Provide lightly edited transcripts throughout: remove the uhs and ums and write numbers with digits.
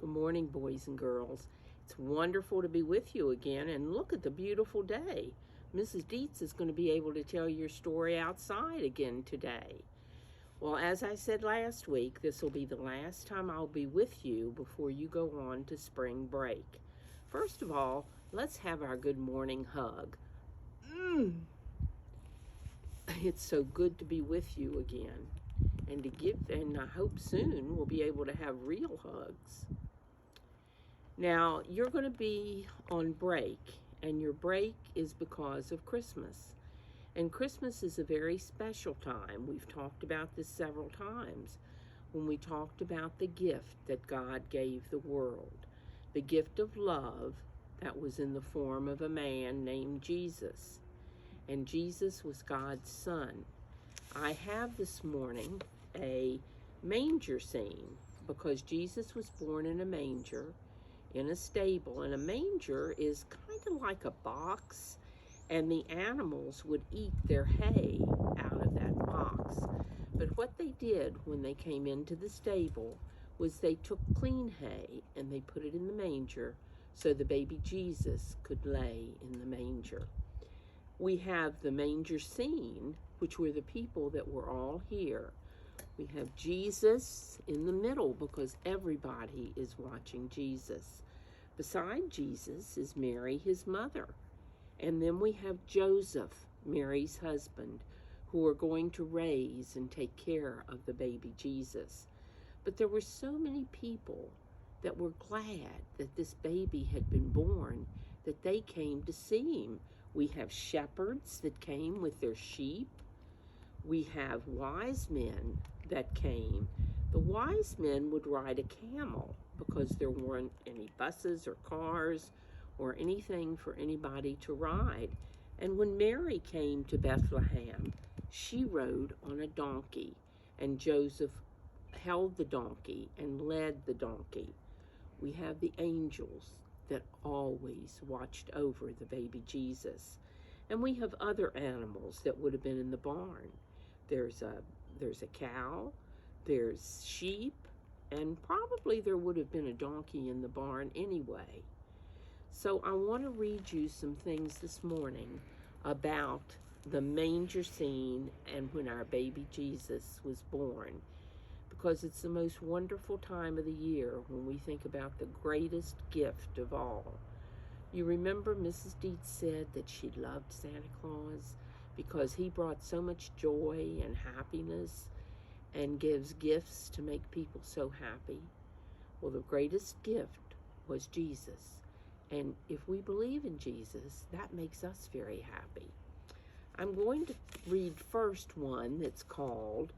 Good morning, boys and girls. It's wonderful to be with you again, and look at the beautiful day. Mrs. Deitz is going to be able to tell your story outside again today. Well, as I said last week, this will be the last time I'll be with you before you go on to spring break. First of all, let's have our good morning hug. It's so good to be with you again, and I hope soon we'll be able to have real hugs. Now, you're going to be on break, and your break is because of Christmas. And Christmas is a very special time. We've talked about this several times when we talked about the gift that God gave the world, the gift of love that was in the form of a man named Jesus. And Jesus was God's son. I have this morning a manger scene because Jesus was born in a manger, in a stable, and a manger is kind of like a box, and the animals would eat their hay out of that box. But what they did when they came into the stable was they took clean hay and they put it in the manger so the baby Jesus could lay in the manger. We have the manger scene, which were the people that were all here. We have Jesus in the middle because everybody is watching Jesus. Beside Jesus is Mary, his mother. And then we have Joseph, Mary's husband, who are going to raise and take care of the baby Jesus. But there were so many people that were glad that this baby had been born that they came to see him. We have shepherds that came with their sheep. We have wise men that came. The wise men would ride a camel because there weren't any buses or cars or anything for anybody to ride. And when Mary came to Bethlehem, she rode on a donkey, and Joseph held the donkey and led the donkey. We have the angels that always watched over the baby Jesus. And we have other animals that would have been in the barn. There's a cow, there's sheep, and probably there would have been a donkey in the barn anyway. So I want to read you some things this morning about the manger scene and when our baby Jesus was born, because it's the most wonderful time of the year when we think about the greatest gift of all. You remember Mrs. Deitz said that she loved Santa Claus because he brought so much joy and happiness and gives gifts to make people so happy. Well, the greatest gift was Jesus. And if we believe in Jesus, that makes us very happy. I'm going to read first one that's called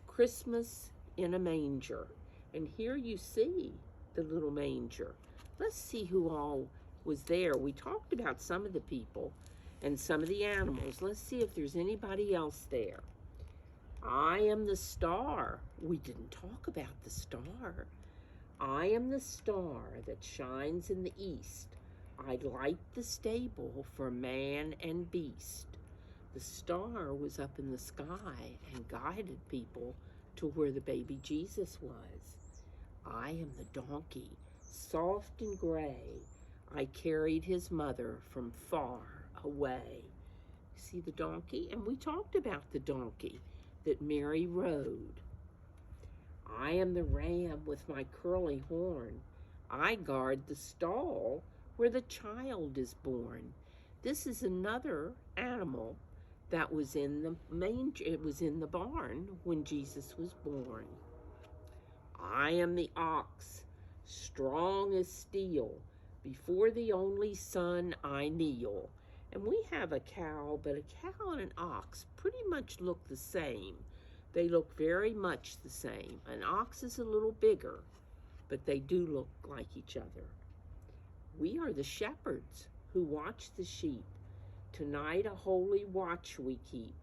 Christmas in a Manger. And here you see the little manger. Let's see who all was there. We talked about some of the people and some of the animals. Let's see if there's anybody else there. I am the star. We didn't talk about the star. I am the star that shines in the east. I light the stable for man and beast. The star was up in the sky and guided people to where the baby Jesus was. I am the donkey, soft and gray. I carried his mother from far away. See the donkey? And we talked about the donkey that Mary rode. I am the ram with my curly horn. I guard the stall where the child is born. This is another animal that was in the manger. It was in the barn when Jesus was born. I am the ox, strong as steel. Before the only Son I kneel. And we have a cow, but a cow and an ox pretty much look the same. They look very much the same. An ox is a little bigger, but they do look like each other. We are the shepherds who watch the sheep. Tonight a holy watch we keep.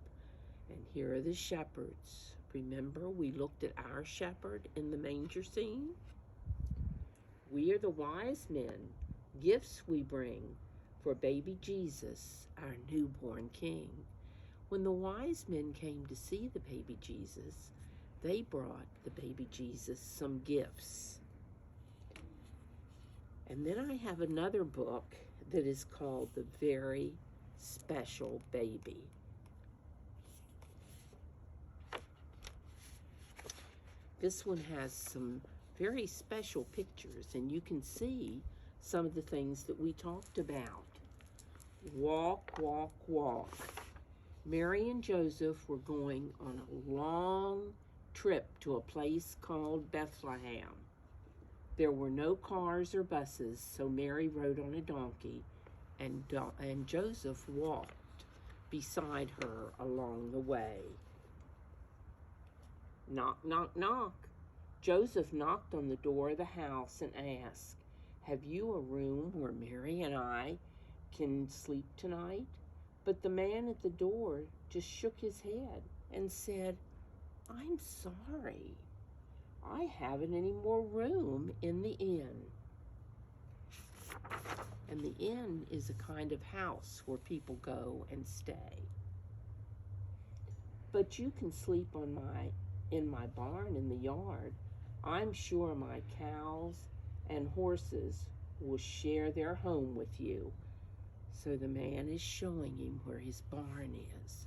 And here are the shepherds. Remember, we looked at our shepherd in the manger scene? We are the wise men. Gifts we bring for baby Jesus, our newborn king. When the wise men came to see the baby Jesus, they brought the baby Jesus some gifts. And then I have another book that is called The Very Special Baby. This one has some very special pictures, and you can see some of the things that we talked about. Walk, walk, walk. Mary and Joseph were going on a long trip to a place called Bethlehem. There were no cars or buses, so Mary rode on a donkey, and Joseph walked beside her along the way. Knock, knock, knock. Joseph knocked on the door of the house and asked, "Have you a room where Mary and I can sleep tonight?" But the man at the door just shook his head and said, "I'm sorry. I haven't any more room in the inn." And the inn is a kind of house where people go and stay. "But you can sleep in my barn in the yard. I'm sure my cows and horses will share their home with you." So the man is showing him where his barn is,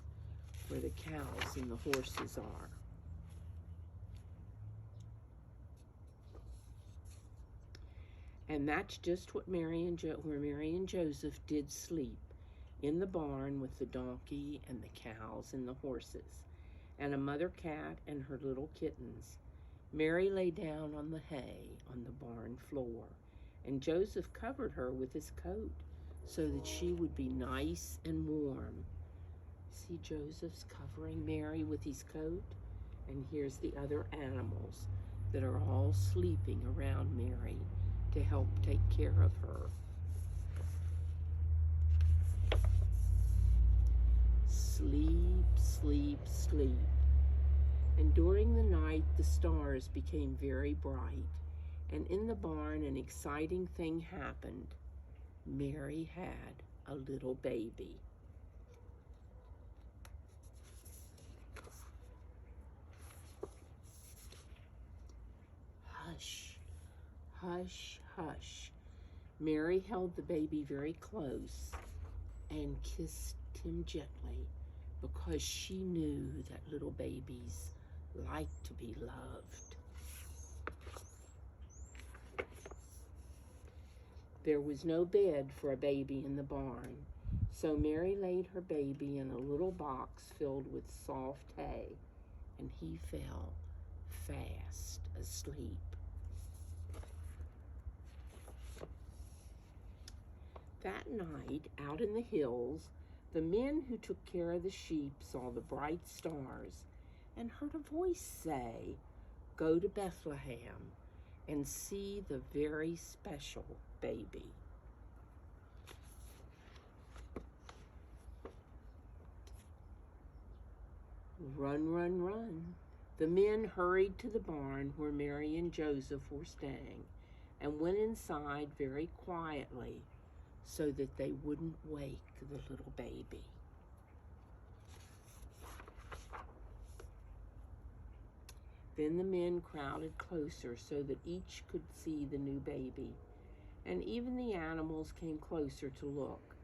where the cows and the horses are. And that's just what where Mary and Joseph did sleep, in the barn with the donkey and the cows and the horses, and a mother cat and her little kittens. Mary lay down on the hay on the barn floor, and Joseph covered her with his coat so that she would be nice and warm. See, Joseph's covering Mary with his coat, and here's the other animals that are all sleeping around Mary to help take care of her. Sleep, sleep, sleep. And during the night, the stars became very bright, and in the barn, an exciting thing happened. Mary had a little baby. Hush, hush, hush. Mary held the baby very close and kissed him gently, because she knew that little babies like to be loved. There was no bed for a baby in the barn, so Mary laid her baby in a little box filled with soft hay, and he fell fast asleep. That night, out in the hills, the men who took care of the sheep saw the bright stars and heard a voice say, "Go to Bethlehem and see the very special baby." Run, run, run. The men hurried to the barn where Mary and Joseph were staying and went inside very quietly so that they wouldn't wake the little baby. Then the men crowded closer so that each could see the new baby, and even the animals came closer to look,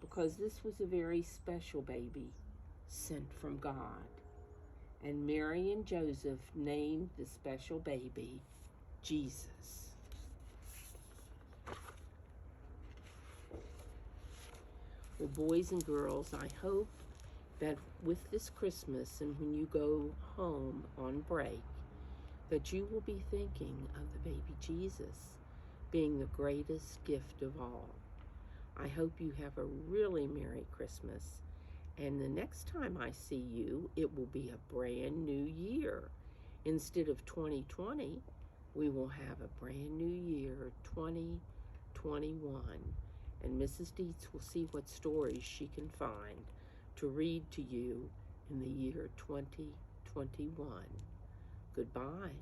because this was a very special baby sent from God. And Mary and Joseph named the special baby Jesus. Well, boys and girls, I hope that with this Christmas and when you go home on break, that you will be thinking of the baby Jesus being the greatest gift of all. I hope you have a really Merry Christmas, and the next time I see you, it will be a brand new year. Instead of 2020, we will have a brand new year, 2021. And Mrs. Deitz will see what stories she can find to read to you in the year 2021. Goodbye.